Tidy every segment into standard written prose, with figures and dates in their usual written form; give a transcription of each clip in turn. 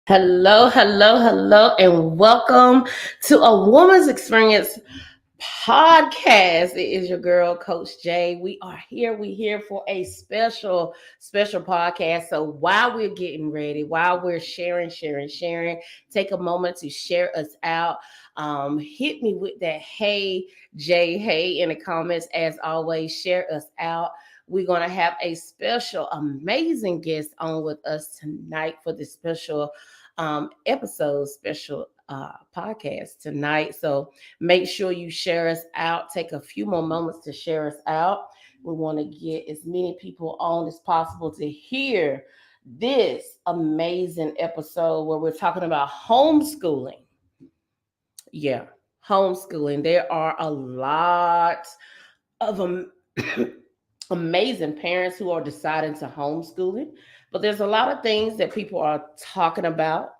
Hello, hello, hello, and welcome to a Woman's Experience podcast. It is your girl, Coach Jay. We are here. We're here for a special podcast. So while we're getting ready, while we're sharing, take a moment to share us out. Hit me with that hey, Jay, hey in the comments. As always, share us out. We're going to have a special, amazing guest on with us tonight for this special episode, special podcast tonight. So make sure you share us out. Take a few more moments to share us out. We want to get as many people on as possible to hear this amazing episode where we're talking about homeschooling. Yeah, homeschooling. There are a lot of amazing parents who are deciding to homeschooling, but there's a lot of things that people are talking about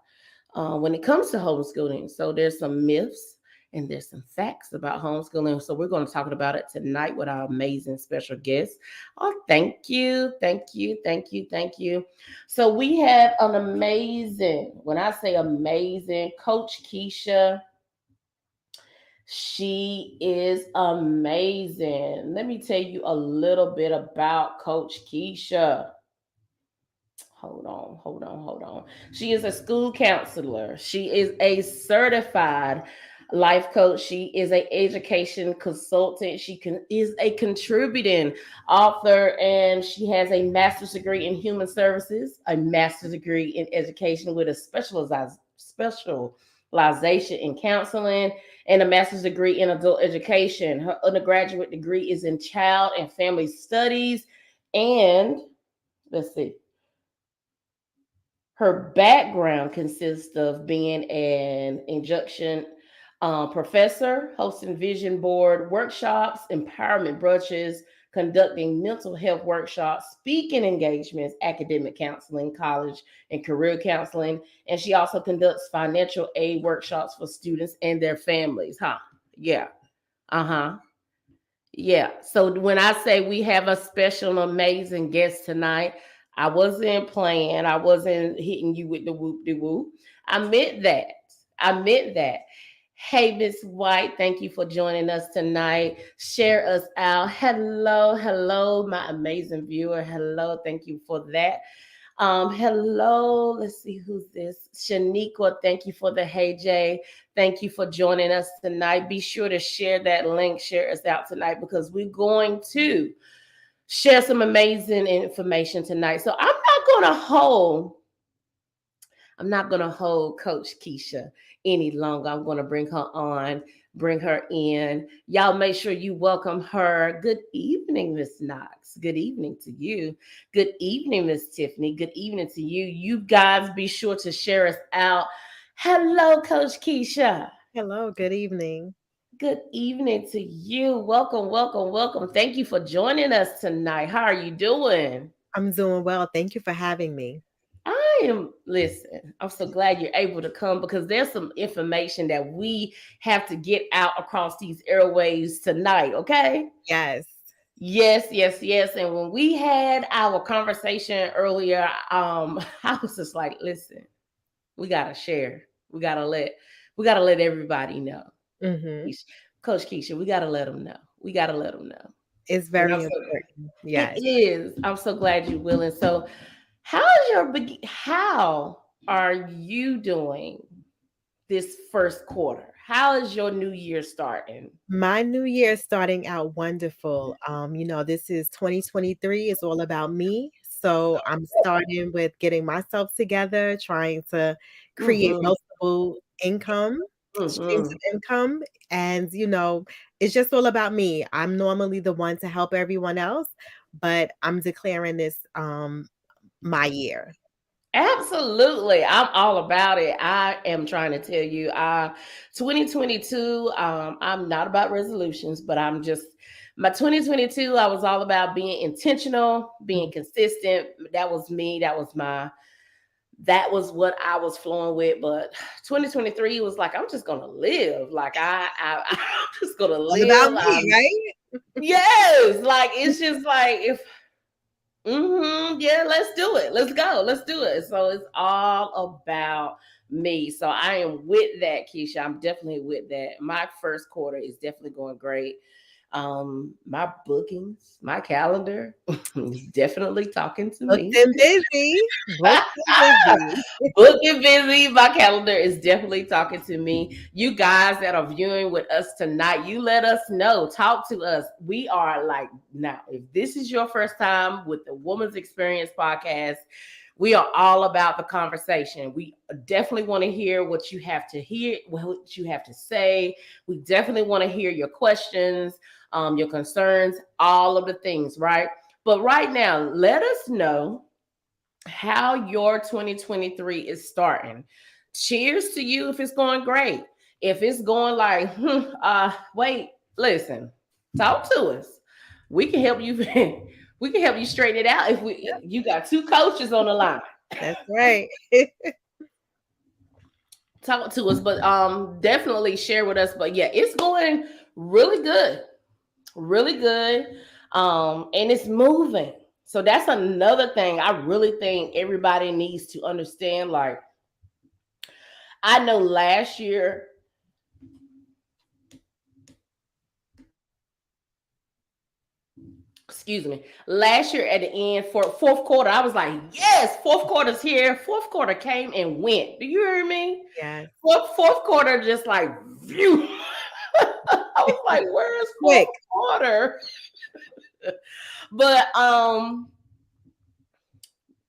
when it comes to homeschooling. So there's some myths and there's some facts about homeschooling. So we're going to talk about it tonight with our amazing special guest. Oh, thank you. So we have an amazing, when I say amazing, Coach Kisha. She is amazing. Let me tell you a little bit about Coach Kisha. Hold on. She is a school counselor. She is a certified life coach. She is an education consultant. Is a contributing author, and she has a master's degree in human services, a master's degree in education with a specialization in counseling, and a master's degree in adult education. Her undergraduate degree is in child and family studies, and let's see, her background consists of being an injunction professor, hosting vision board workshops, empowerment brunches, conducting mental health workshops, speaking engagements, academic counseling, college and career counseling. And she also conducts financial aid workshops for students and their families. Huh? Yeah. Uh huh. Yeah. So when I say we have a special, amazing guest tonight, I wasn't playing. I wasn't hitting you with the whoop de whoop. I meant that. I meant that. Hey, Miss White, thank you for joining us tonight. Share us out. Hello, my amazing viewer. Hello, thank you for that. Hello, let's see who's this. Shaniqua, thank you for the hey Jay. Thank you for joining us tonight. Be sure to share that link, share us out tonight because we're going to share some amazing information tonight. So I'm not gonna hold Coach Kisha any longer. I'm gonna bring her on, bring her in. Y'all make sure you welcome her. Good evening, Miss Knox. Good evening to you. Good evening, Miss Tiffany. Good evening to you. You guys be sure to share us out. Hello, Coach Kisha. Hello, good evening. Good evening to you. Welcome. Thank you for joining us tonight. How are you doing? I'm doing well. Thank you for having me. Listen, I'm so glad you're able to come because there's some information that we have to get out across these airways tonight, okay? Yes. Yes. And when we had our conversation earlier, I was just like, listen, we gotta share. We gotta let everybody know. Hmm. Coach Keisha, we gotta let them know. We gotta let them know. It's And I'm very so important. it Yes. is. I'm so glad you're willing. So how are you doing this first quarter? How is your new year starting? My new year is starting out wonderful. This is 2023. It's all about me. So I'm starting with getting myself together, trying to create Mm-hmm. multiple streams Mm-hmm. of income. And, it's just all about me. I'm normally the one to help everyone else, but I'm declaring this my year. Absolutely. I'm all about it. I am trying to tell you, 2022, I'm not about resolutions, but my 2022, I was all about being intentional, being consistent. That was me. That was what I was flowing with. But 2023 was like, I'm just gonna live. Like I'm just gonna All about live. me, right? Yes, like it's just like if Yeah, let's do it. Let's go. Let's do it. So it's all about me. So I am with that, Keisha. I'm definitely with that. My first quarter is definitely going great. My bookings, my calendar is definitely talking to Booked me. and busy. Booked and busy. Booking busy. My calendar is definitely talking to me. You guys that are viewing with us tonight, you let us know. Talk to us. We are like, now, if this is your first time with the Woman's Experience podcast, we are all about the conversation. We definitely want to hear what you have to hear, what you have to say. We definitely want to hear your questions, your concerns, all of the things, right? But right now, let us know how your 2023 is starting. Cheers to you if it's going great. If it's going like, wait, listen, talk to us. We can help you. We can help you straighten it out. If we, Yep, you got two coaches on the line, that's right. talk to us. But definitely share with us. But yeah, it's going really good, really good. And it's moving. So that's another thing I really think everybody needs to understand. Like, I know last year, excuse me, last year at the end for fourth quarter, I was like, yes, fourth quarter's here. Fourth quarter came and went. Do you hear me? Yes. Fourth quarter just like, phew. I was like, where is fourth Quick. quarter? But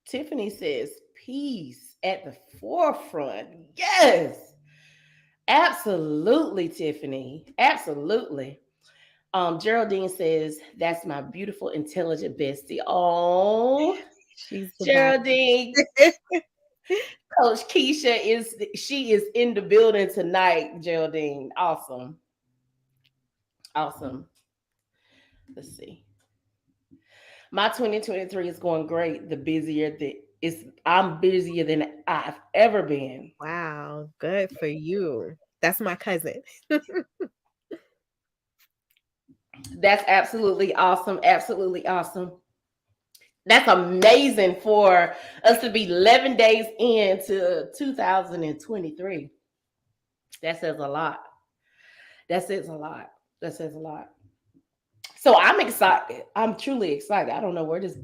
Tiffany says peace at the forefront. Yes, absolutely, Tiffany. Absolutely. Geraldine says, that's my beautiful, intelligent bestie. Oh, She's the Geraldine, best. Coach Kisha is in the building tonight, Geraldine. Awesome. Awesome. Let's see. My 2023 is going great. The busier the is I'm busier than I've ever been. Wow, good for you. That's my cousin. That's absolutely awesome. Absolutely awesome. That's amazing for us to be 11 days into 2023. That says a lot. That says a lot. That says a lot. So I'm excited. I'm truly excited. I don't know where this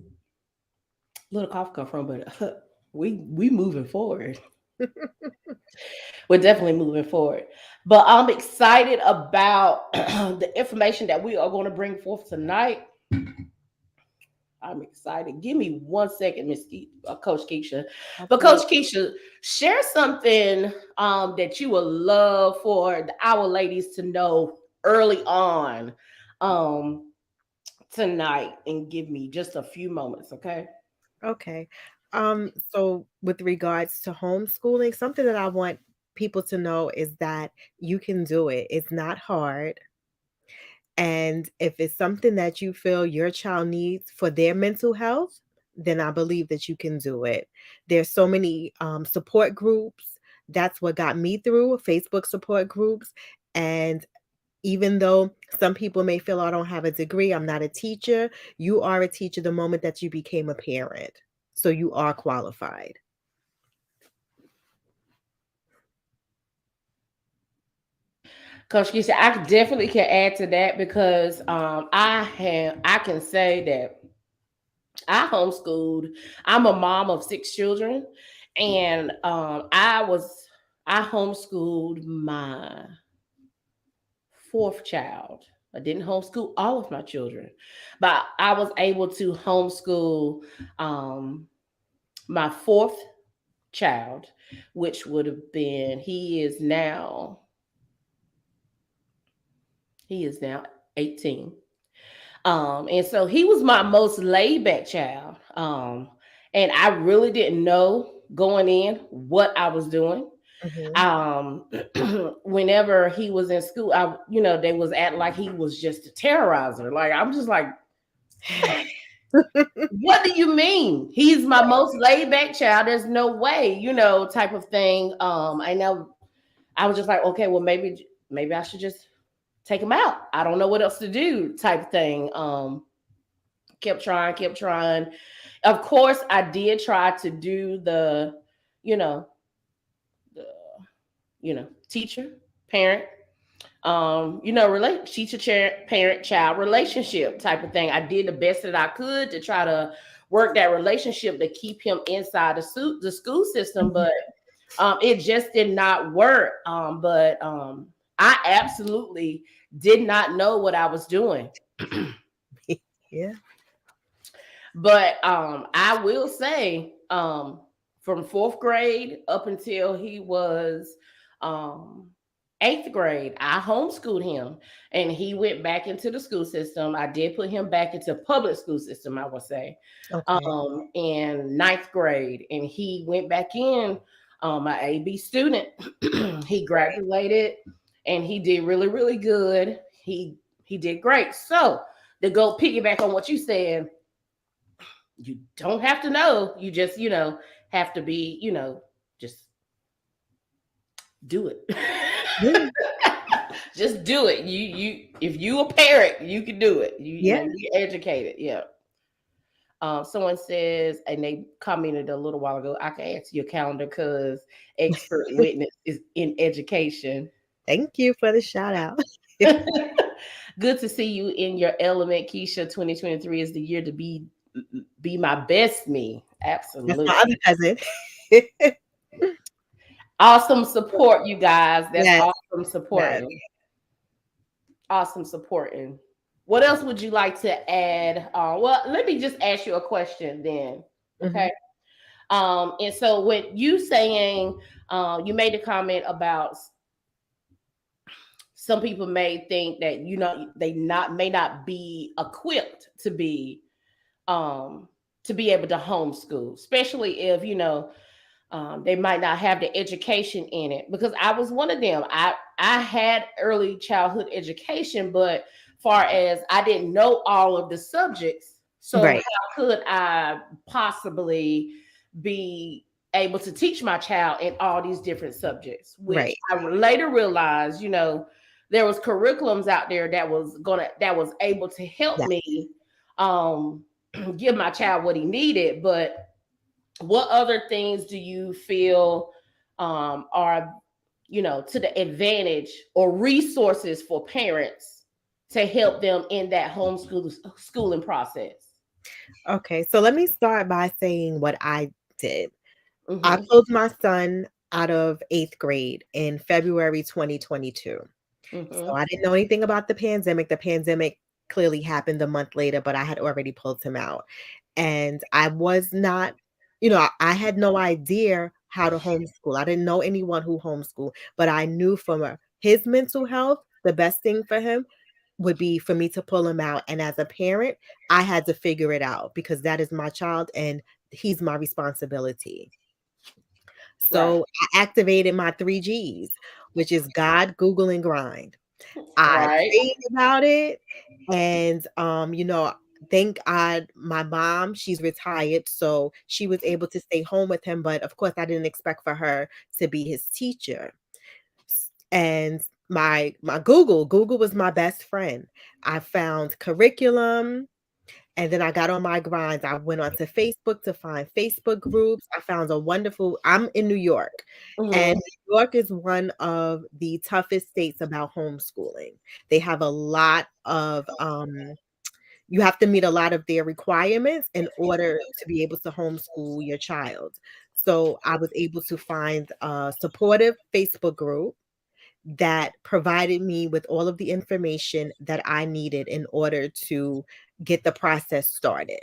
little cough come from, but we moving forward. We're definitely moving forward. But I'm excited about the information that we are going to bring forth tonight. I'm excited. Give me 1 second, Coach Keisha. But Coach Absolutely. Keisha, share something that you would love for our ladies to know early on um, tonight, and give me just a few moments, okay? Okay. So with regards to homeschooling, something that I want people to know is that you can do it. It's not hard. And if it's something that you feel your child needs for their mental health, then I believe that you can do it. There's so many support groups. That's what got me through Facebook support groups. And even though some people may feel I don't have a degree, I'm not a teacher, you are a teacher the moment that you became a parent. So you are qualified. Coach Keisha, I definitely can add to that because I can say that I homeschooled. I'm a mom of 6 children, and I homeschooled my fourth child. I didn't homeschool all of my children, but I was able to homeschool um, my fourth child, which would have been he is now 18. And so he was my most laid back child. And I really didn't know going in what I was doing. Mhm. Um, whenever he was in school, they was acting like he was just a terrorizer. Like, I'm just like, what do you mean? He's my most laid back child. There's no way, type of thing. I know I was just like, okay, well, maybe I should just take him out. I don't know what else to do, type of thing. Kept trying, kept trying. Of course, I did try to do you know, the, teacher, parent, teacher, parent, child relationship type of thing. I did the best that I could to try to work that relationship to keep him inside the school system, Mhm. but it just did not work. But I absolutely did not know what I was doing. Yeah. But I will say, from fourth grade up until he was um, eighth grade, I homeschooled him, and he went back into the school system. I did put him back into public school system, I would say, Okay. in ninth grade, and he went back in, an AB student. He graduated, and he did really, really good. He did great. So to go piggyback on what you said, you don't have to know. You just, have to be, just do it. Yeah. Just do it. If you a parent, you can do it. Yeah. You educated. Yeah. Someone says, and they commented a little while ago, I can add to your calendar because expert witness is in education. Thank you for the shout out. Good to see you in your element, Keisha. 2023 is the year to be my best me. That's Absolutely. my other cousin. Awesome support, you guys. That's Yes, awesome yes. supporting. Awesome supporting. What else would you like to add? Well, let me just ask you a question then. Mhm. Okay. And so with you saying, you made a comment about some people may think that they not may not be equipped um to be able to homeschool, especially if they might not have the education in it, because I was one of them. I had early childhood education, but far as I didn't know all of the subjects, so Right, how could I possibly be able to teach my child in all these different subjects? Which right. I later realized, there was curriculums out there that was able to help Yeah. me um give my child what he needed. But what other things do you feel are to the advantage, or resources for parents to help them in that schooling process? Okay, so let me start by saying what I did. I Mm-hmm. pulled my son out of 8th grade in February 2022. So Mm-hmm. I didn't know anything about the pandemic. The pandemic clearly happened a month later, but I had already pulled him out. And I was not, I had no idea how to homeschool. I didn't know anyone who homeschooled, but I knew from his mental health, the best thing for him would be for me to pull him out. And as a parent, I had to figure it out because that is my child and he's my responsibility. Right. So I activated my 3 Gs, which is God, Google, and grind. I Right. prayed about it and, thank God my mom, she's retired, so she was able to stay home with him, but of course, I didn't expect for her to be his teacher. And my Google was my best friend. I found curriculum, and then I got on my grind. I went onto Facebook to find Facebook groups. I found a wonderful I'm in New York, and Mm-hmm. New York is one of the toughest states about homeschooling. They have a lot of, you have to meet a lot of their requirements in order to be able to homeschool your child. So I was able to find a supportive Facebook group that provided me with all of the information that I needed in order to get the process started.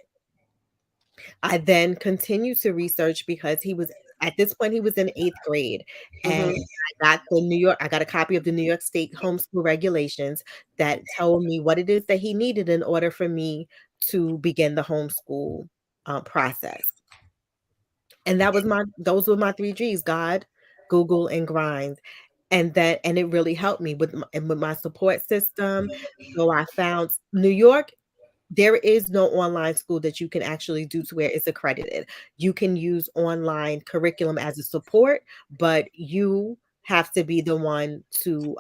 I then continued to research because he was at this point he was in 8th grade, and Mm-hmm. I got a copy of the New York State homeschool regulations that told me what it is that he needed in order for me to begin the homeschool, process. And those were my 3 Gs: God, Google, and grind. And it really helped me with my support system. So I found New York, there is no online school that you can actually do to where it's accredited. You can use online curriculum as a support, but you have to be the one to,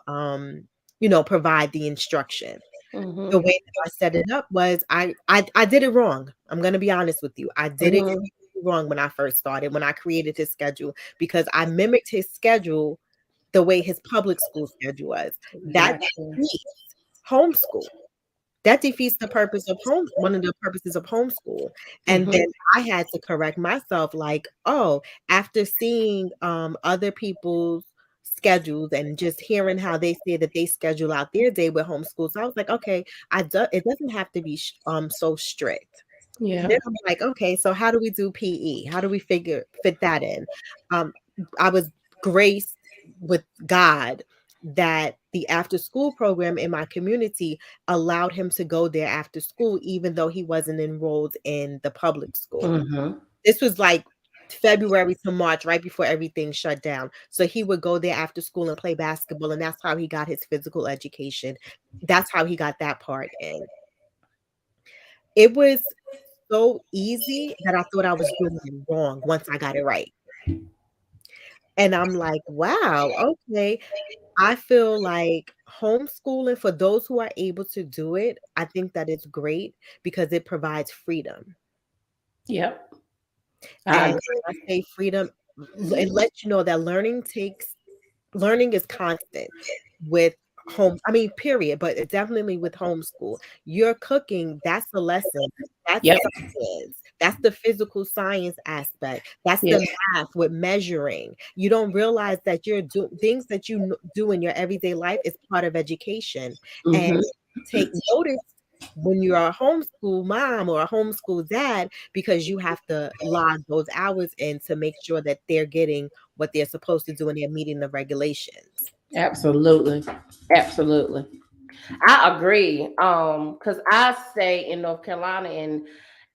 provide the instruction. The Mhm. way that I set it up was I did it wrong. I'm gonna be honest with you. I did it Mhm. completely wrong when I first started, when I created his schedule, because I mimicked his schedule the way his public school schedule was. That Gotcha. defeats homeschool. That defeats the purpose of one of the purposes of homeschool. And then Mhm. I had to correct myself like, "Oh, after seeing, other people's schedules and just hearing how they say that they schedule out their day with homeschool," so I was like, "Okay, it doesn't have to be so strict." Yeah. Then I'm like, "Okay, so how do we do PE? How do we fit that in?" Um, I was graced with God that the after school program in my community allowed him to go there after school, even though he wasn't enrolled in the public school. Mhm. This was like February to March, right before everything shut down. So he would go there after school and play basketball, and that's how he got his physical education. That's how he got that part in. It was so easy that I thought I was doing it wrong once I got it right. And I'm like, "Wow, okay." I feel like homeschooling, for those who are able to do it, I think that it's great because it provides freedom. Yep. I And agree. when I say freedom, it lets you know that learning is constant with period, but it definitely with homeschool. You're cooking, that's the lesson. That's Yep. science. That's the physical science aspect. That's Yeah. the math with measuring. You don't realize that you're doing things that you do in your everyday life is part of education. And Mhm. take notice when you're a homeschool mom or a homeschool dad because you have to log those hours in to make sure that they're getting what they're supposed to do and they're meeting the regulations. Absolutely. Absolutely. I agree. Because I stay in North Carolina and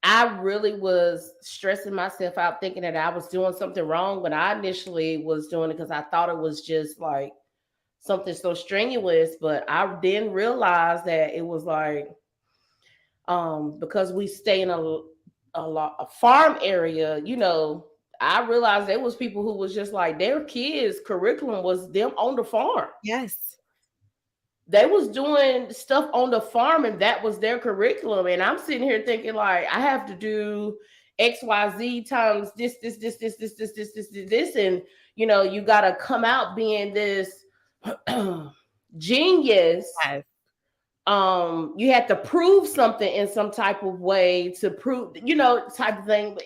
I really was stressing myself out thinking that I was doing something wrong when I initially was doing it because I thought it was just like something so strenuous, but I didn't realize that it was like because we stay in a farm area, I realized there was people who was just like their kids curriculum was them on the farm. Yes. They was doing stuff on the farm and that was their curriculum, and I'm sitting here thinking like I have to do XYZ times this, and you got to come out being this genius. Yes. You had to prove something in some type of way to prove, type of thing.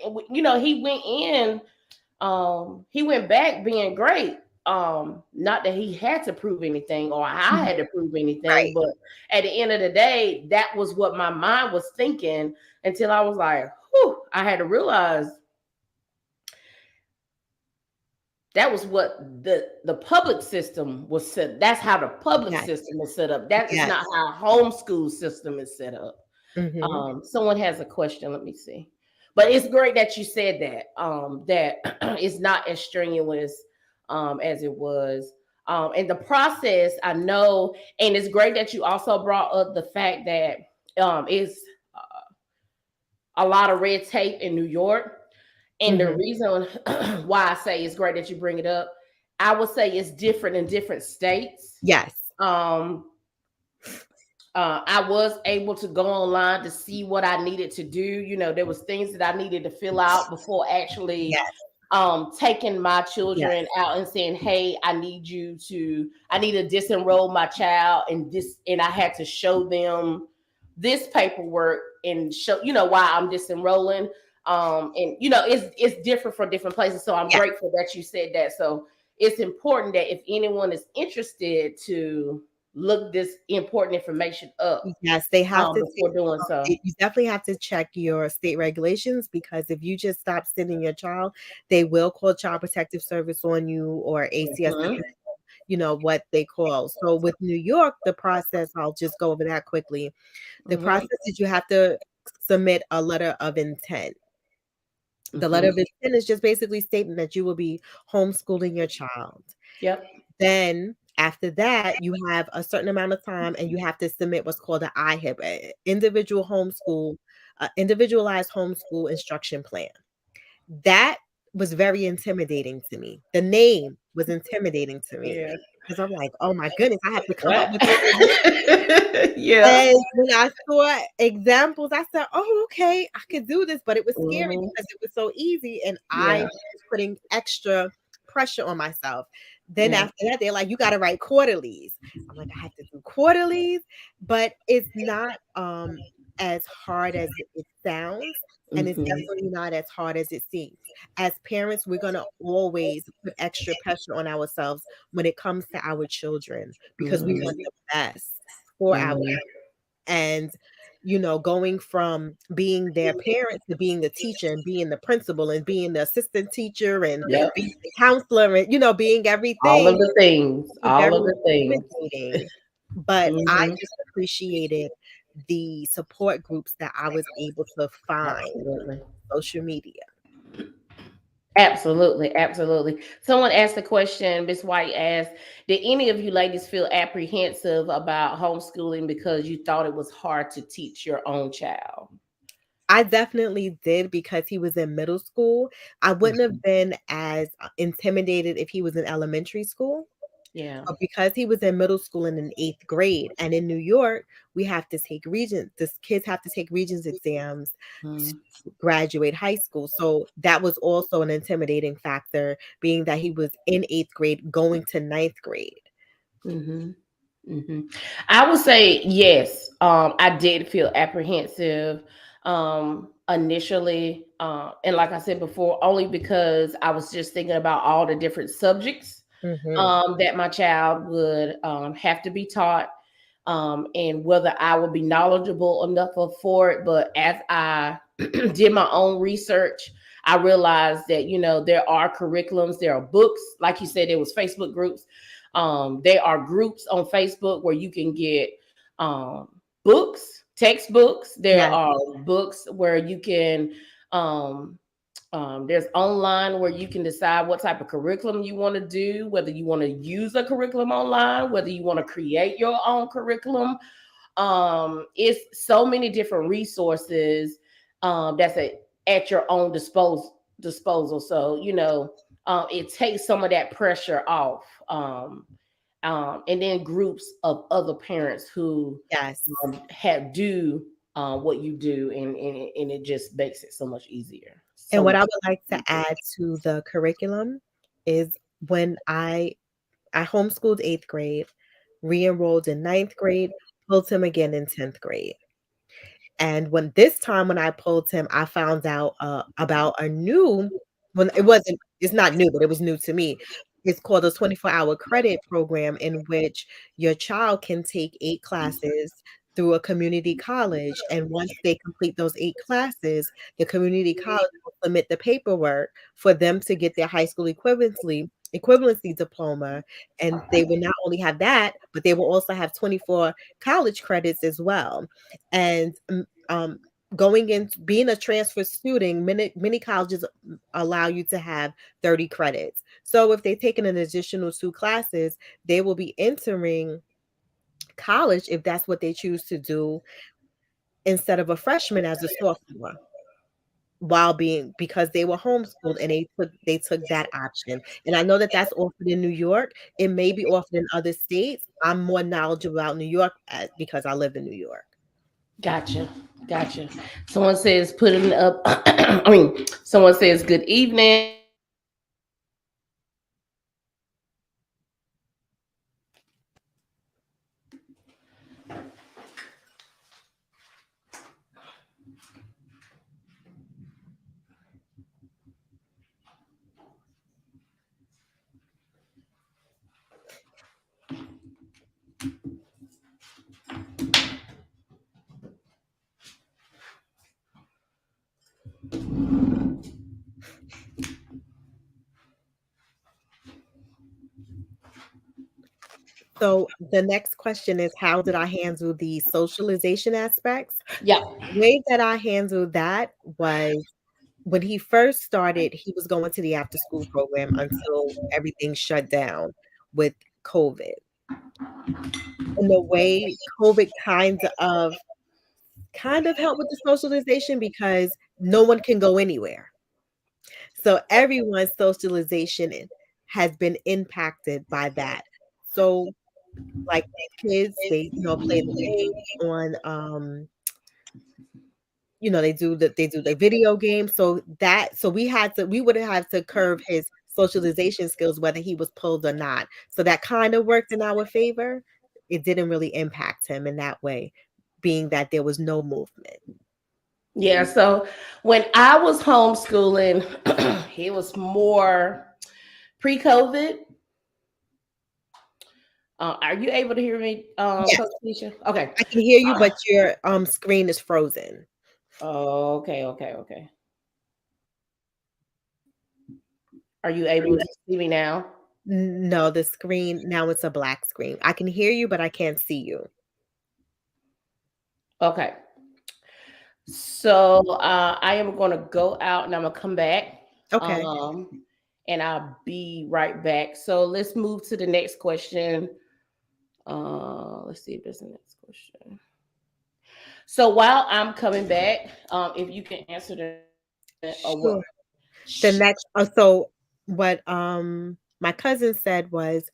He went back being great. Not that he had to prove anything or I Mhm. had to prove anything, Right. but at the end of the day, that was what my mind was thinking until I was like, whew, I had to realize that was what the public system was set. That's how the public Yes. system is set up. That is Yes. not how homeschool system is set up. Mhm. Someone has a question. Let me see. But it's great that you said that. That it's not as strenuous as it was. And the process, I know, and it's great that you also brought up the fact that it's a lot of red tape in New York. And the Mhm. reason why I say it's great that you bring it up, I would say it's different in different states. Yes. Um, I was able to go online to see what I needed to do. There was things that I needed to fill out before actually Yes. taking my children Yes. out and saying, "Hey, I need to disenroll my child," and I had to show them this paperwork and show, why I'm disenrolling. And it's different for different places. So I'm Yes. grateful that you said that. So it's important that if anyone is interested to look this important information up Yes, they have to before doing so. you definitely have to check your state regulations because if you just stop sending your child, they will call Child Protective Service on you or ACS, Mhm. what they call. So with New York, the process, I'll just go over that quickly. The Mhm. process is you have to submit a letter of intent. The letter Mhm. of intent is just basically stating that you will be homeschooling your child. Yep. Then after that, you have a certain amount of time and you have to submit what's called an IHIP, individualized homeschool instruction plan. That was very intimidating to me. The name was intimidating to me Yeah. because I'm like, "Oh my goodness, I have to come up What? with all of this." Yeah. And when I saw examples, I said, "Oh, okay, I could do this," but it was scary Mhm. because it was so easy, and I Yeah. was putting extra pressure on myself. Then Yeah. after that, they're like, "You gotta write quarterlies." I'm like, "I have to do quarterlies," but it's not, as hard as it sounds, and it's Mhm. definitely not as hard as it seems. As parents, we're gonna always put extra pressure on ourselves when it comes to our children because we want Mhm. the best for our Mhm. and, going from being their parent to being the teacher and being the principal and being the assistant teacher and Yep. being the counselor and, being All of everything, the things. it's All very of the things. intimidating. But I Mhm. just appreciated the support groups that I was able to find Absolutely. on social media. Absolutely, absolutely. Someone asked a question, Miss White asked, did any of you ladies feel apprehensive about homeschooling because you thought it was hard to teach your own child? I definitely did because he was in middle school. I wouldn't have Mhm. been as intimidated if he was in elementary school. Yeah. But because he was in middle school and in 8th grade, and in New York, we have to take Regents this kids have to take Regents exams to Mhm. graduate high school, so that was also an intimidating factor, being that he was in 8th grade going to ninth grade. Mhm. Mhm. I would say yes. I did feel apprehensive initially, and like I said before, only because I was just thinking about all the different subjects Mhm. that my child would have to be taught, and whether I would be knowledgeable enough for it. But as I did my own research, I realized that there are curriculums, there are books, like you said, there was Facebook groups. There are groups on Facebook where you can get books, textbooks. There Yes, are books where you can there's online where you can decide what type of curriculum you want to do, whether you want to use a curriculum online, whether you want to create your own curriculum. It's so many different resources that's at your own disposal. So it takes some of that pressure off. And then groups of other parents who yes. have do what you do, and it just makes it so much easier. And So what much I would like to easier. add to the curriculum is when I homeschooled 8th grade, re-enrolled in ninth grade, pulled him again in 10th grade. And when I pulled him, I found out, about a new when it's not new, but it was new to me. It's called a 24-hour credit program in which your child can take 8 classes through a community college, and once they complete those 8 classes, the community college will submit the paperwork for them to get their high school equivalency diploma, and they will not only have that, but they will also have 24 college credits as well. And going in being a transfer student, many colleges allow you to have 30 credits. So if they take an additional 2 classes, they will be entering college if that's what they choose to do instead of a freshman as a sophomore. While being because they were homeschooled and they took that option. And I know that that's offered in New York. It may be offered in other states. I'm more knowledgeable about New York because I live in New York. Gotcha, gotcha. Someone says putting up. I mean, someone says good evening. So the next question is, how did I handle the socialization aspects? Yeah, The way that I handled that was when he first started, he was going to the after school program until everything shut down with COVID. And the way COVID kind of helped with the socialization because no one can go anywhere. So everyone's socialization has been impacted by that. So like kids, they play the games on they do the video games. So we would have had to curve his socialization skills whether he was pulled or not. So that kind of worked in our favor. It didn't really impact him in that way, being that there was no movement. Yeah, so when I was homeschooling, it was more pre-COVID. Are you able to hear me, Yes, Coach Keisha? Okay. I can hear you, but your screen is frozen. Okay, okay, okay. Are you able to see me now? No, the screen now it's a black screen. I can hear you, but I can't see you. Okay. So I am going to go out and I'm going to come back. Okay. Um, and I'll be right back. So let's move to the next question. Let's see if there's a next question. So while I'm coming back, if you can answer that or what? Sure. The next so what, my cousin said was,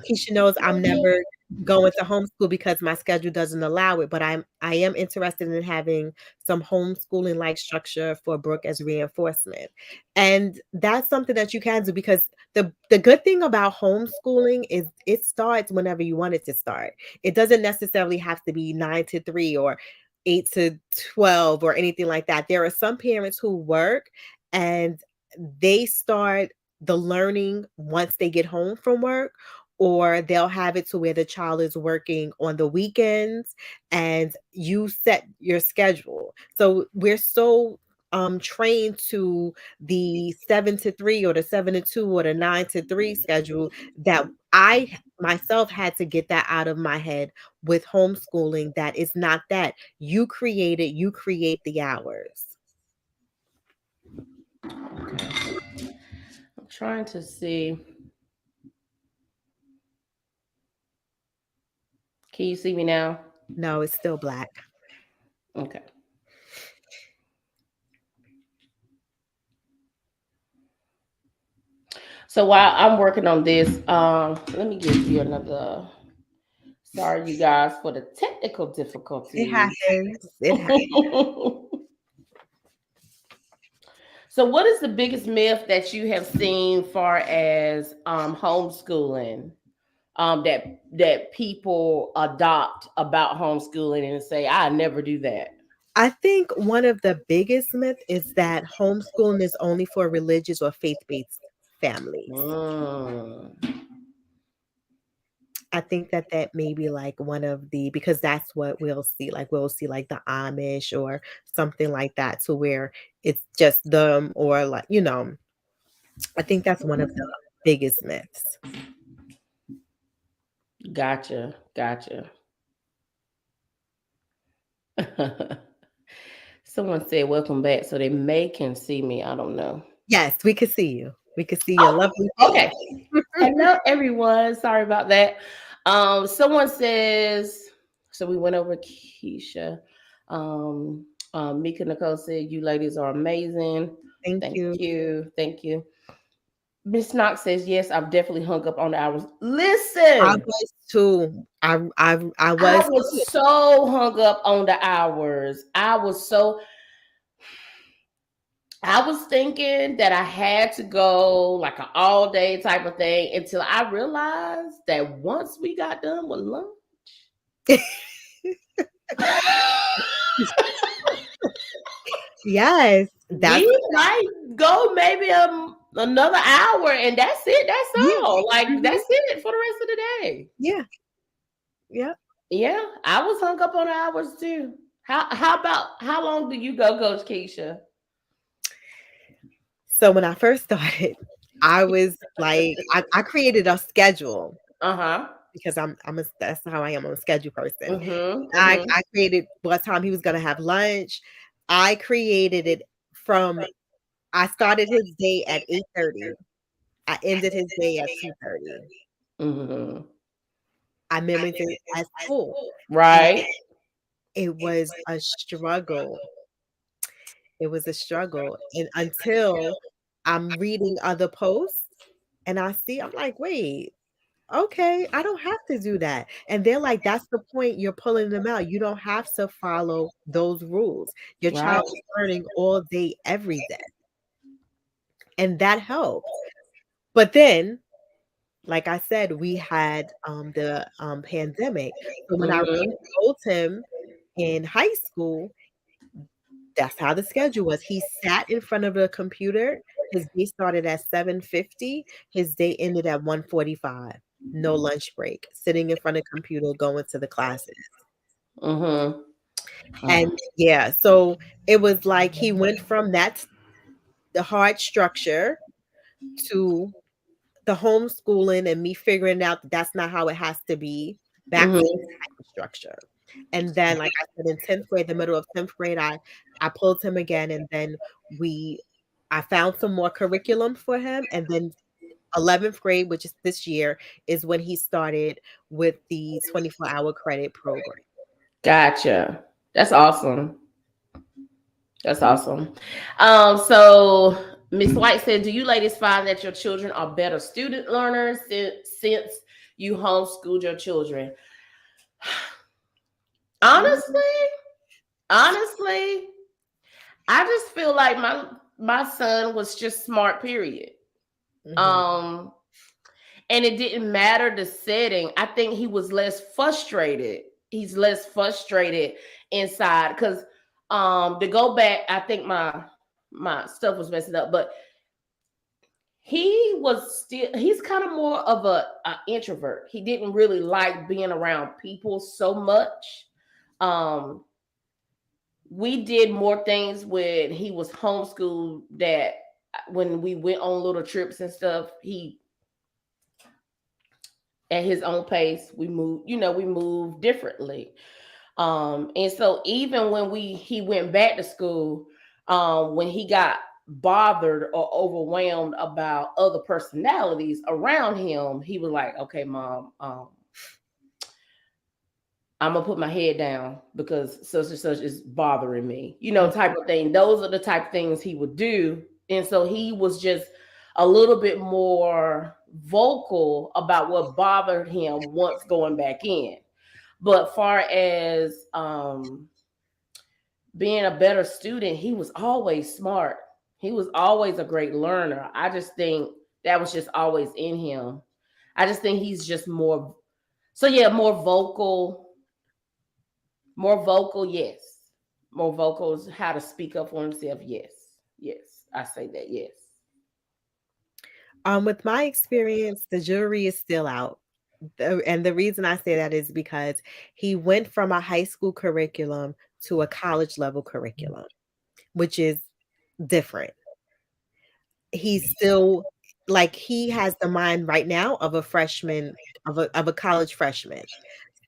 "Keisha knows I'm never going to homeschool because my schedule doesn't allow it, but I am interested in having some homeschooling-like structure for Brooke as reinforcement." And that's something that you can do because the good thing about homeschooling is it starts whenever you want it to start. It doesn't necessarily have to be 9 to 3 or 8 to 12 or anything like that. There are some parents who work and they start the learning once they get home from work, or they'll have it to where the child is working on the weekends and you set your schedule. So we're so trained to the 7 to 3 or the 7 to 2 or the 9 to 3 schedule that I myself had to get that out of my head with homeschooling, that it's not that. You create the hours. Okay. I'm trying to see. Can you see me now? No, it's still black. Okay. So while I'm working on this, let me give you another. Sorry, you guys, for the technical It difficulties. happens. It happens. So, what is the biggest myth that you have seen far as homeschooling, that people adopt about homeschooling and say, "I never do that." I think one of the biggest myth is that homeschooling is only for religious or faith-based families. Mm, I think that that may be like one of the because that's what we'll see. Like we'll see like the Amish or something like that to where it's just them or I think that's one of the biggest myths. gotcha, gotcha. Someone said, "Welcome back," so they may can see me. I don't know. Yes, we could see you. We could see your Oh, lovely okay. face. Hello, everyone. Sorry about that. Someone says, so we went over Keisha. Um, Mika Nicole said, "You ladies are amazing." Thank Thank you. you. Thank you. Miss Knox says, "Yes, I've definitely hung up on the hours." I Listen, was too. I I was too. was so hung up on the hours. I was thinking that I had to go like an all day type of thing until I realized that once we got done with lunch, Yes, we that's might go maybe another hour and that's it. That's yeah. all. Like, Mhm. that's it for the rest of the day. Yeah, yeah. Yeah, I was hung up on the hours too. How long do you go, Coach Keisha? So when I first started, I was like, I created a schedule Uh-huh. because I'm a that's how I am. I'm a schedule person. Mm-hmm. I Mm-hmm. I created what time he was gonna have lunch. I created it from I started his day at 8:30. I ended his day at 2:30. Mm-hmm. I mimicked it at school, and Right. it was a struggle. It was a struggle, and until I'm reading other posts and I see, I'm like, wait, okay, I don't have to do that. And they're like, that's the point. You're pulling them out. You don't have to follow those rules. Your Right. child is learning all day, every day. And that helps. But then, like I said, we had the pandemic. So when I Mm-hmm. re-enrolled him in high school, that's how the schedule was. He sat in front of the computer. His day started at 7:50. His day ended at 1:45. No lunch break. Sitting in front of computer, going to the classes. Mm-hmm. And yeah, so it was like he went from the hard structure to the homeschooling and me figuring out that that's not how it has to be, back to Mm-hmm. this type of structure. And then, like I said, in 10th grade, the middle of 10th grade, I pulled him again, and then we I found some more curriculum for him. And then 11th grade, which is this year, is when he started with the 24-hour credit program. Gotcha. That's awesome. That's awesome. So Miss White said, "Do you ladies find that your children are better student learners since you homeschooled your children?" Honestly, honestly, I just feel like my son was just smart. Period. Mhm. Um, and it didn't matter the setting. I think he was less frustrated. He's less frustrated inside because to go back, I think my stuff was messing up, but he's kind of more of a introvert. He didn't really like being around people so much. Um, we did more things when he was homeschooled that when we went on little trips and stuff, he at his own pace, we moved, we moved differently. And so even when he went back to school, when he got bothered or overwhelmed about other personalities around him, he was like, "Okay, mom, I'm gonna put my head down because such and such is bothering me," type of thing. Those are the type of things he would do. And so he was just a little bit more vocal about what bothered him once going back in. But far as being a better student, he was always smart. He was always a great learner. I just think that was just always in him. I just think he's just more so yeah, more vocal, yes. More vocal is how to speak up for himself, yes. Yes. I say that, yes. With my experience, the jury is still out. And the reason I say that is because he went from a high school curriculum to a college level curriculum, which is different. He's still like he has the mind right now of a freshman, of a college freshman.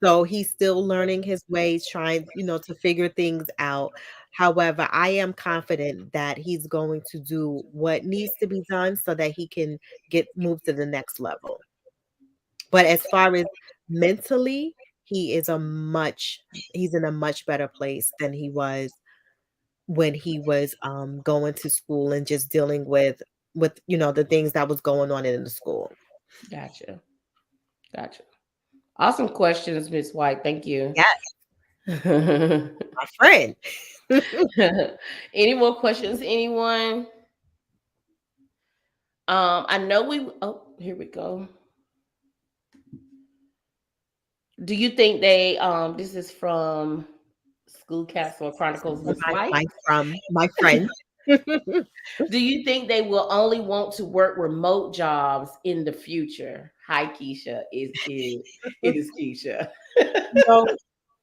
So he's still learning his ways, trying, to figure things out. However, I am confident that he's going to do what needs to be done so that he can get moved to the next level. But as far as mentally, he's in a much better place than he was when he was going to school and just dealing with the things that was going on in the school. Gotcha. Gotcha. Awesome questions, Miss White. Thank you. Yes, my friend. Any more questions, anyone? I know here we go. Do you think this is from School Castle Chronicles, Miss White? My friend. Do you think they will only want to work remote jobs in the future? Hi, Keisha. It is Keisha. No,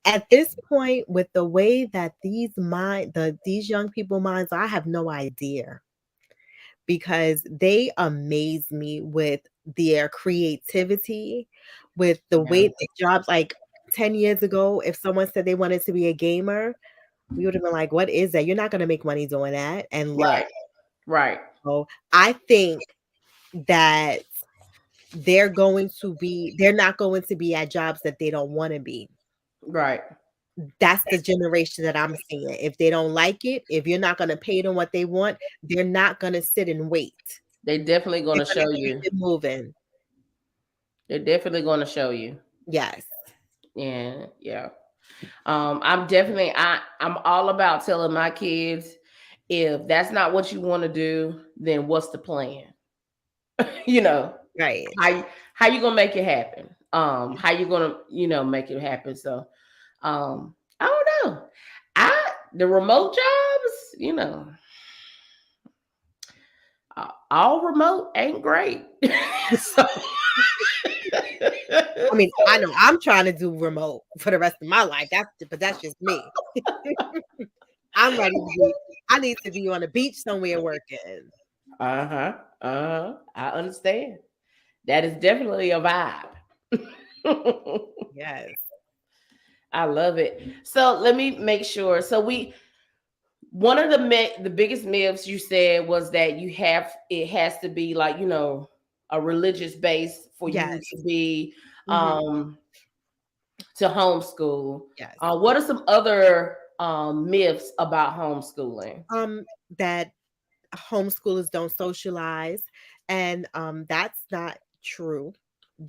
at this point, with the way that these young people minds, I have no idea because they amaze me with their creativity, with the Yeah. way the jobs like 10 years ago, if someone said they wanted to be a gamer, we would have been like, "What is that? You're not gonna make money doing that." And look, Right. Right. so I think that they're not going to be at jobs that they don't wanna be. Right. That's the generation that I'm seeing. If they don't like it, if you're not gonna pay them what they want, they're not gonna sit and wait. They definitely They're gonna gonna show keep you. it moving. They're definitely gonna show you. Yes. And yeah. I'm all about telling my kids, if that's not what you want to do, then what's the plan? you know, Right. how you gonna make it happen? How you gonna, make it happen? So I don't know. The remote jobs, all remote ain't great. so I mean, I know I'm trying to do remote for the rest of my life. That's just me. I'm ready to be I need to be on the beach somewhere working. uh-huh. Uh-huh. I understand. That is definitely a vibe. Yes. I love it. So let me make sure. So one of the biggest myths you said was that it has to be like, a religious base for you Yes. to be Mhm. to homeschool. Yes. What are some other myths about homeschooling? That homeschoolers don't socialize, and that's not true.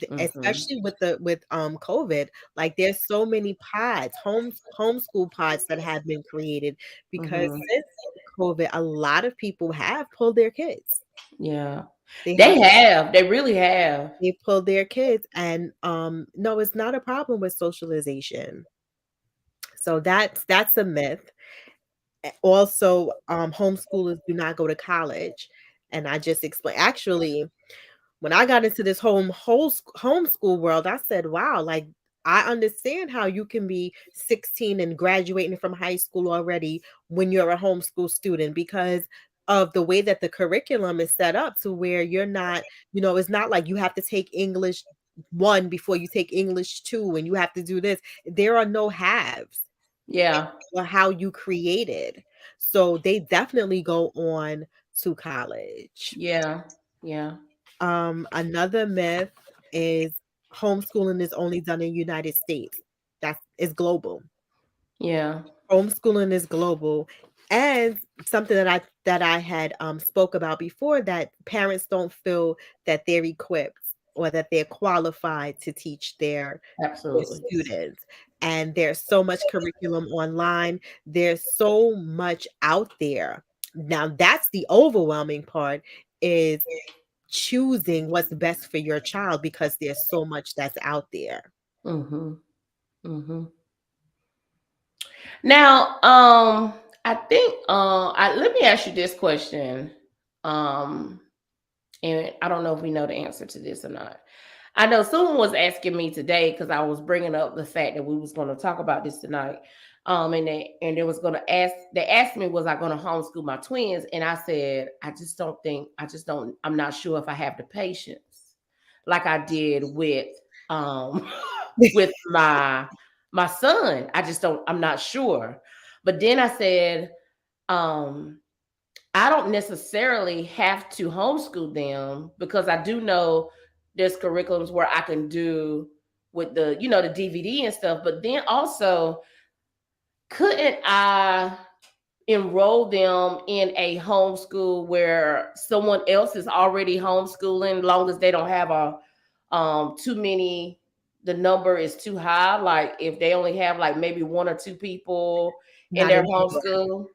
Hmm. Especially with COVID, like there's so many pods, homeschool pods that have been created because Hmm. since COVID, a lot of people have pulled their kids. Yeah, They have they have. They really have. they pulled their kids, and no, it's not a problem with socialization. So that's a myth. Also, homeschoolers do not go to college, and I just explained. Actually, when I got into this homeschool world, I said, "Wow, like I understand how you can be 16 and graduating from high school already when you're a homeschool student because of the way that the curriculum is set up to where you're not, it's not like you have to take English 1 before you take English 2 and you have to do this. There are no halves Yeah, or how you created. So they definitely go on to college. yeah, yeah, Another myth is homeschooling is only done in United States. That's is global. yeah. Homeschooling is global. And something that I had spoke about before, that parents don't feel that they're equipped or that they're qualified to teach their Absolutely. students. And there's so much curriculum online. There's so much out there. Now that's the overwhelming part, is choosing what's best for your child because there's so much that's out there. Hmm. Hmm. Now, I think let me ask you this question. Um, and I don't know if we know the answer to this or not. I know someone was asking me today because I was bringing up the fact that we was going to talk about this tonight. And they was going to ask. They asked me, was I going to homeschool my twins? And I said, I just don't think. I just don't. I'm not sure if I have the patience, like I did with um with my son. I just don't. I'm not sure. But then I said, um, I don't necessarily have to homeschool them because I do know there's curriculums where I can do with the DVD and stuff. But then also, couldn't I enroll them in a homeschool where someone else is already homeschooling, long as they don't have too many, the number is too high. Like if they only have like maybe one or two people in Not their in New York. homeschool,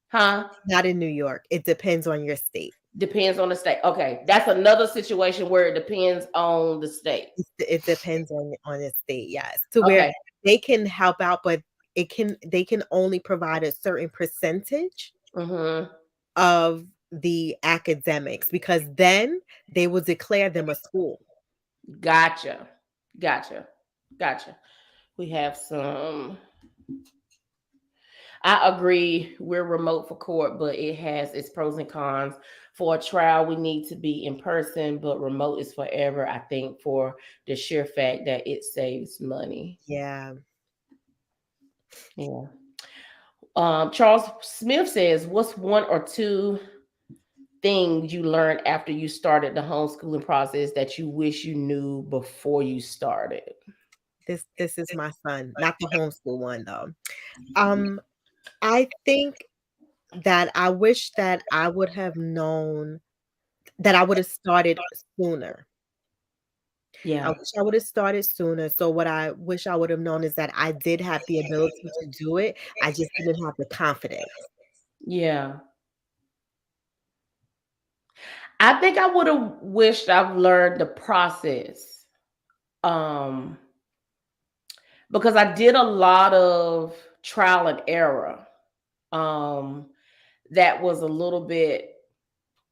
huh? Not in New York. It depends on your state. Depends on the state. Okay, that's another situation where it depends on the state. It depends on the state, yes, to where Okay. they can help out, but they can only provide a certain percentage Mm-hmm. of the academics because then they will declare them a school. Gotcha. Gotcha. Gotcha. We have some. I agree. We're remote for court, but it has its pros and cons. For a trial, we need to be in person, but remote is forever. I think for the sheer fact that it saves money. Yeah. Yeah. Charles Smith says, "What's one or two things you learned after you started the homeschooling process that you wish you knew before you started?" This is my son, not the homeschool one though. Um, I think that I wish that I would have known that I would have started sooner. I Yeah. wish I would have started sooner. So what I wish I would have known is that I did have the ability to do it. I just didn't have the confidence. Yeah. I think I would have wished I've learned the process. Um, because I did a lot of trial and error. Um, that was a little bit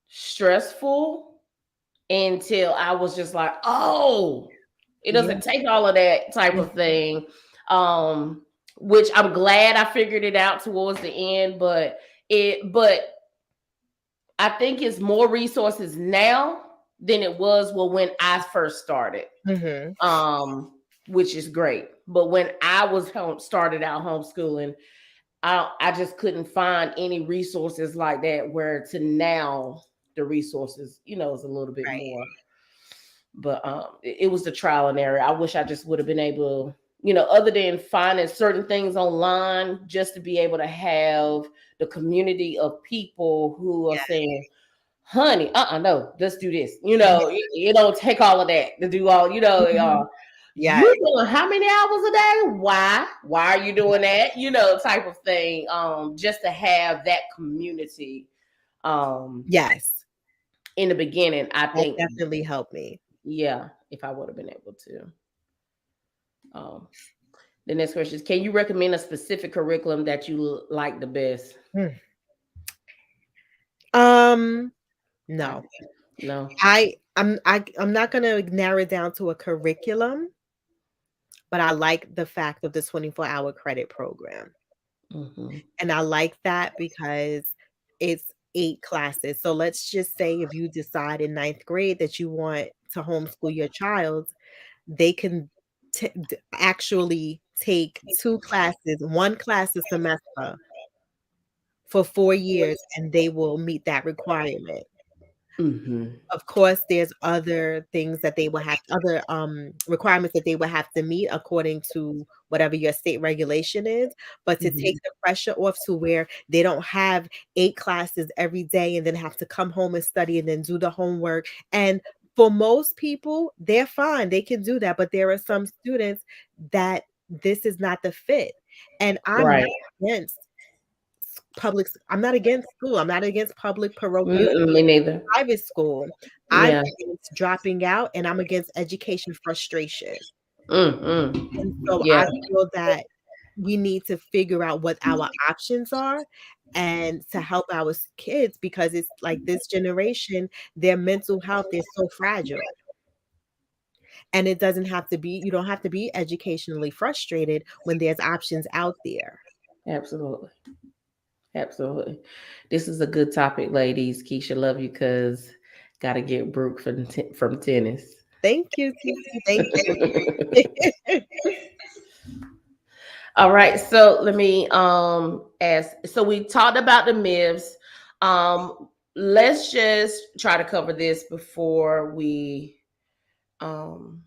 stressful until I was just like, oh, it Yeah. doesn't take all of that type of thing. Um, which I'm glad I figured it out towards the end, but I think it's more resources now than it was when I first started. Mhm. Um, which is great. But when I was started out homeschooling, I just couldn't find any resources like that. Where to now the resources, is a little bit Right. more. But it was the trial and error. I wish I just would have been able, other than finding certain things online, just to be able to have the community of people who are Yeah. saying, honey, no, let's do this. Yeah. It don't take all of that to do all, Mhm. Yes. you doing how many hours a day? Why are you doing that? Type of thing. Just to have that community um Yes. in the beginning, I That think, definitely helped me. yeah, if I would have been able to. Um the next question is, can you recommend a specific curriculum that you like the best? Mm. Um, I no. no. I'm not gonna narrow it down to a curriculum, but I like the fact of the 24-hour credit program. Hmm. And I like that because it's 8 classes. So let's just say if you decide in ninth grade that you want to homeschool your child, they can actually take 2 classes, 1 class a semester for 4 years, and they will meet that requirement. Hmm. Of course, there's other things that they will have other, requirements that they will have to meet according to whatever your state regulation is, but to take Hmm. the pressure off to where they don't have 8 classes every day and then have to come home and study and then do the homework, and for most people, they're fine, they can do that, but there are some students that this is not the fit, and I'm Right. not against I'm not against school, I'm not against public, parochial, Mm-mm, me neither. private school. I'm Yeah. against dropping out, and I'm against education frustration. And Mm-mm. so Yeah. I feel that we need to figure out what our options are and to help our kids because it's like this generation, their mental health is so fragile. And it doesn't have to be you don't have to be educationally frustrated when there's options out there. Absolutely. Absolutely. This is a good topic, ladies. Keisha, love you because got to get Brooke from tennis. Thank you, TT. Thank you. All right. So let me ask. So we talked about the myths. Let's just try to cover this before we um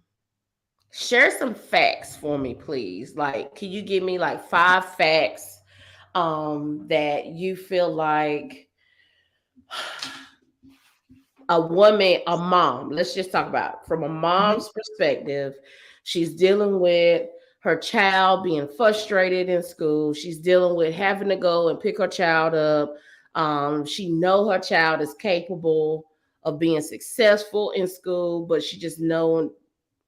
share some facts for me, please. Like, can you give me like 5 facts that you feel like a mom, let's just talk about from a Mhm. mom's perspective. She's dealing with her child being frustrated in school. She's dealing with having to go and pick her child up. She know her child is capable of being successful in school, but she just know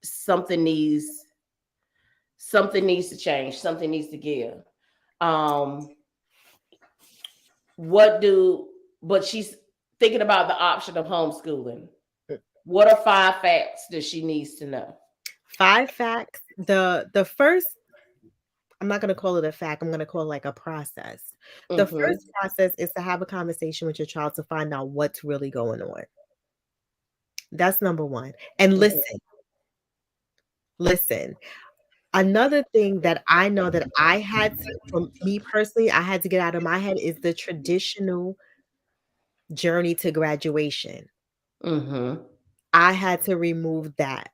something needs something needs to change, something needs to give. Um, what do but she's thinking about the option of homeschooling. What are 5 facts that she needs to know? 5 facts. The first I'm not gonna call it a fact, I'm gonna call it like a process. The Mm-hmm. first process is to have a conversation with your child to find out what's really going on. That's number 1. And Mm-hmm. listen. Another thing that I know that I had to for me personally, I had to get out of my head is the traditional journey to graduation. Mm-hmm. I had to remove that.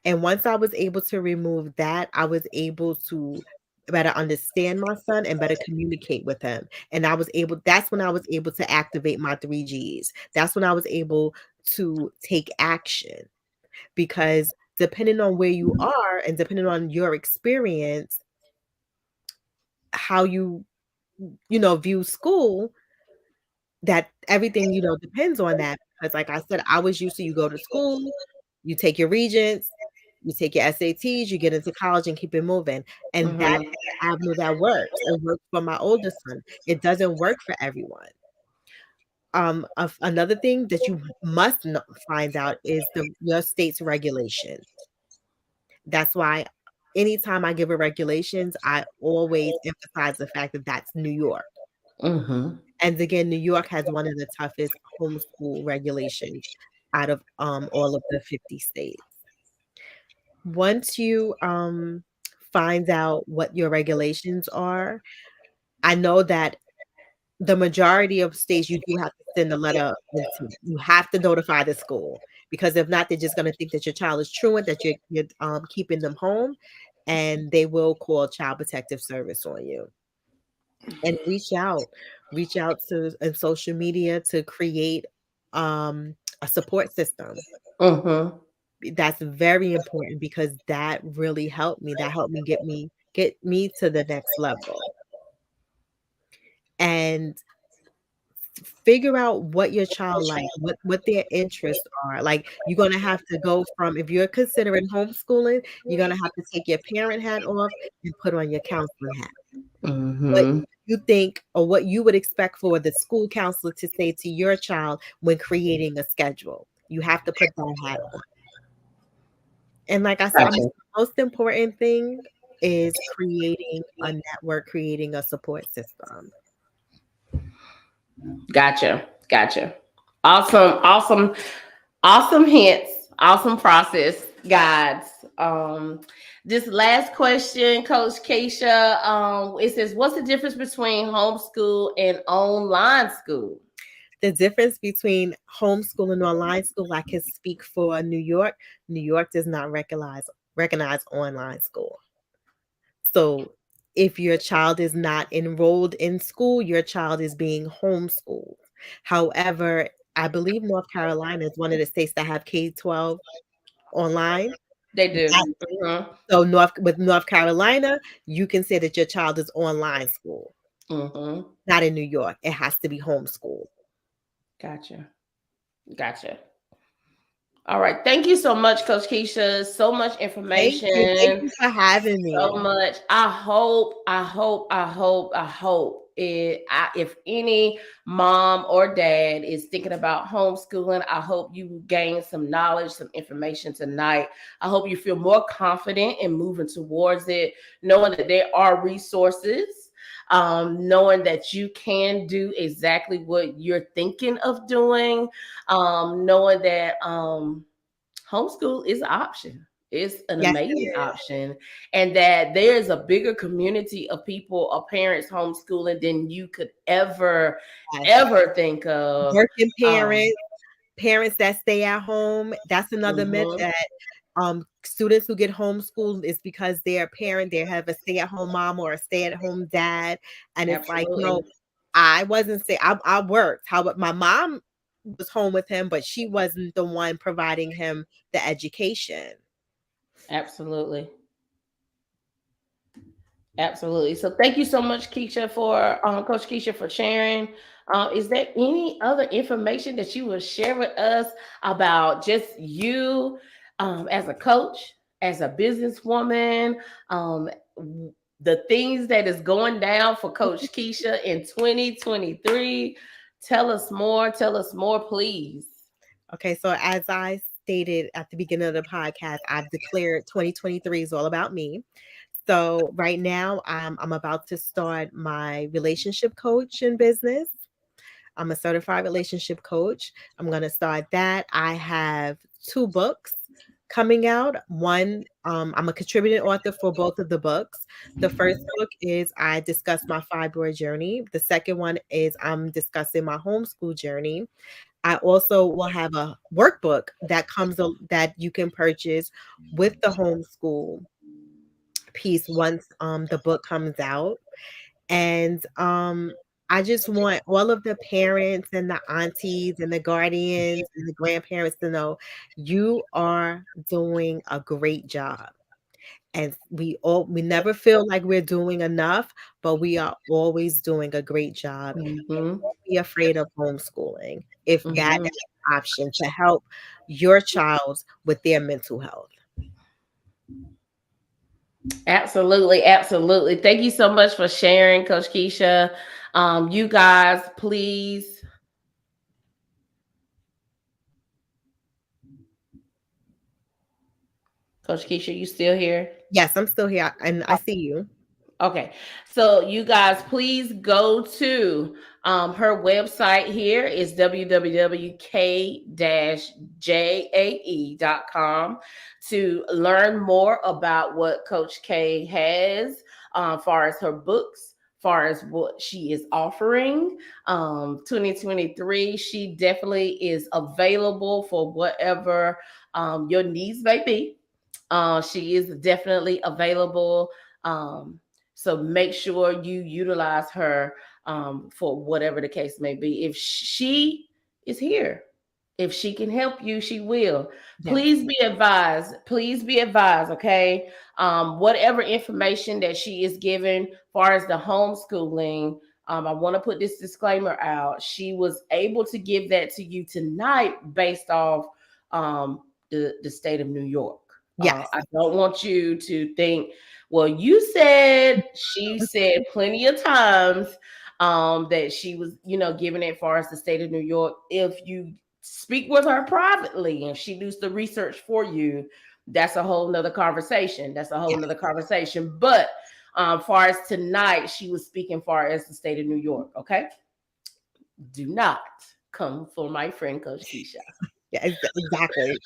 And once I was able to remove that, I was able to better understand my son and better communicate with him. And that's when I was able to activate my 3 Gs. That's when I was able to take action because depending on where you are and depending on your experience, how you view school, that everything, depends on that. Because like I said, I was used to you go to school, you take your regents, you take your SATs, you get into college and keep it moving. And that's Mm-hmm. the avenue that works. It works for my oldest son. It doesn't work for everyone. Another thing that you must find out is your state's regulation. That's why anytime I give a regulations, I always emphasize the fact that that's New York. Mm-hmm. And again, New York has one of the toughest homeschool regulations out of all of the 50 states. Once you find out what your regulations are, I know that the majority of states you do have to send a letter into. You have to notify the school because if not, they're just going to think that your child is truant, that you're keeping them home, and they will call Child Protective Service on you. And reach out to in social media to create a support system. Mm-hmm. That's very important because that really helped me. That helped me get me to the next level. And figure out what your child like, what their interests are. Like you're gonna have to go from if you're considering homeschooling, you're gonna have to take your parent hat off and put on your counselor hat. What Mm-hmm. you think or what you would expect for the school counselor to say to your child when creating a schedule. You have to put that hat on. And like I said, Gotcha. the most important thing is creating a network, creating a support system. Gotcha. Gotcha. Awesome. Awesome. Awesome hints. Awesome process guides. This last question, Coach Keisha, it says, "What's the difference between homeschool and online school?" The difference between homeschool and online school, I can speak for New York. New York does not recognize online school. So if your child is not enrolled in school, your child is being homeschooled. However, I believe North Carolina is one of the states that have K-12 online. They do. That Mm-hmm. so North Carolina, you can say that your child is online school. Mm-hmm. Not in New York. It has to be homeschooled. Gotcha. Gotcha. All right. Thank you so much, Coach Keisha. So much Thank you. Thank information. you for having So me. much. I hope if any mom or dad is thinking about homeschooling, I hope you gain some knowledge, some information tonight. I hope you feel more confident in moving towards it, knowing that there are resources, knowing that you can do exactly what you're thinking of doing, knowing that homeschool is an option. It's an Yes, amazing it is. option, and that there is a bigger community of people, of parents homeschooling than you could Yes. ever think of. Working Um, parents, parents that stay at home. That's another myth mhm, that students who get homeschooled is because their parent, they have a stay-at-home mom or a stay-at-home dad. And it's like, no, absolutely, I wasn't say I worked. How about my mom was home with him, but she wasn't the one providing him the education. absolutely. Absolutely. So thank you so much, Keisha, for Coach Keisha, for sharing. Is there any other information that you will share with us about just you as a coach, as a businesswoman, um, the things that is going down for Coach Keisha in 2023? Tell us more. Tell us more, please. Okay, so as I stated at the beginning of the podcast, I've declared 2023 is all about me. So right now, I'm about to start my relationship coaching business. I'm a certified relationship coach. I'm going to start that. I have 2 books coming out. One, I'm a contributing author for both of the books. The first book is I discuss my fibroid journey. The second one is I'm discussing my homeschool journey. I also will have a workbook that that you can purchase with the homeschool piece once the book comes out. And I just want all of the parents and the aunties and the guardians and the grandparents to know you are doing a great job. And we never feel like we're doing enough, but we are always doing a great job. Mhm. Don't be afraid of homeschooling if that Mhm. is an option to help your child with their mental health. Absolutely, absolutely. Thank you so much for sharing, Coach Keisha. You guys, please, Coach Keisha, you still here? Yes, I'm still here and I see you. Okay, so you guys, please go to her website. Here is www.k-jae.com to learn more about what Coach K has, far as her books, far as what she is offering. 2023, she definitely is available for whatever your needs may be. She is definitely available. So make sure you utilize her for whatever the case may be. If she is here, if she can help you, she will. Yes. Please be advised. Please be advised, okay? Whatever information that she is given, far as the homeschooling, I want to put this disclaimer out. She was able to give that to you tonight based off the state of New York. Yes. I don't want you to think, well, you said she said plenty of times that she was, giving it far as the state of New York. If you speak with her privately and she does the research for you, that's a whole nother conversation. That's a whole Yes. nother conversation. But far as tonight, she was speaking far as the state of New York. Okay. Do not come for my friend Coach Keisha. Yeah, exactly.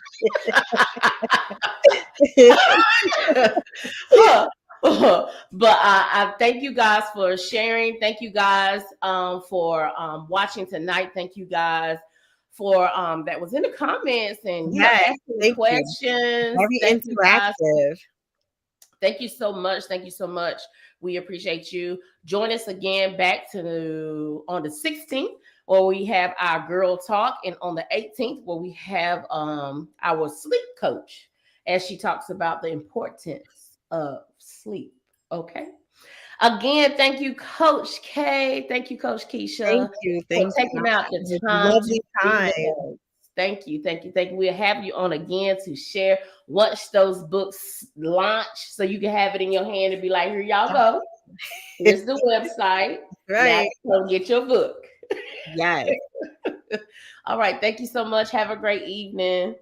Huh. But I thank you guys for sharing. Thank you guys for watching tonight. Thank you guys for that was in the comments and Yes, asking thank you. questions. Very Thank you guys. interactive. Thank you so much. Thank you so much. We appreciate you. Join us again back on the 16th where we have our girl talk, and on the 18th where we have our sleep coach as she talks about the importance of sleep. Okay. Again, thank you, Coach K. Thank you, Coach Keisha, Thank you, for thank you. taking out the It was a time to lovely be with time. us. Thank you, thank you, thank you. We'll have you on again to share once those books launch so you can have it in your hand and be like, here y'all go. Here's the website. Now Right. go get your book. Yes. All right. Thank you so much. Have a great evening.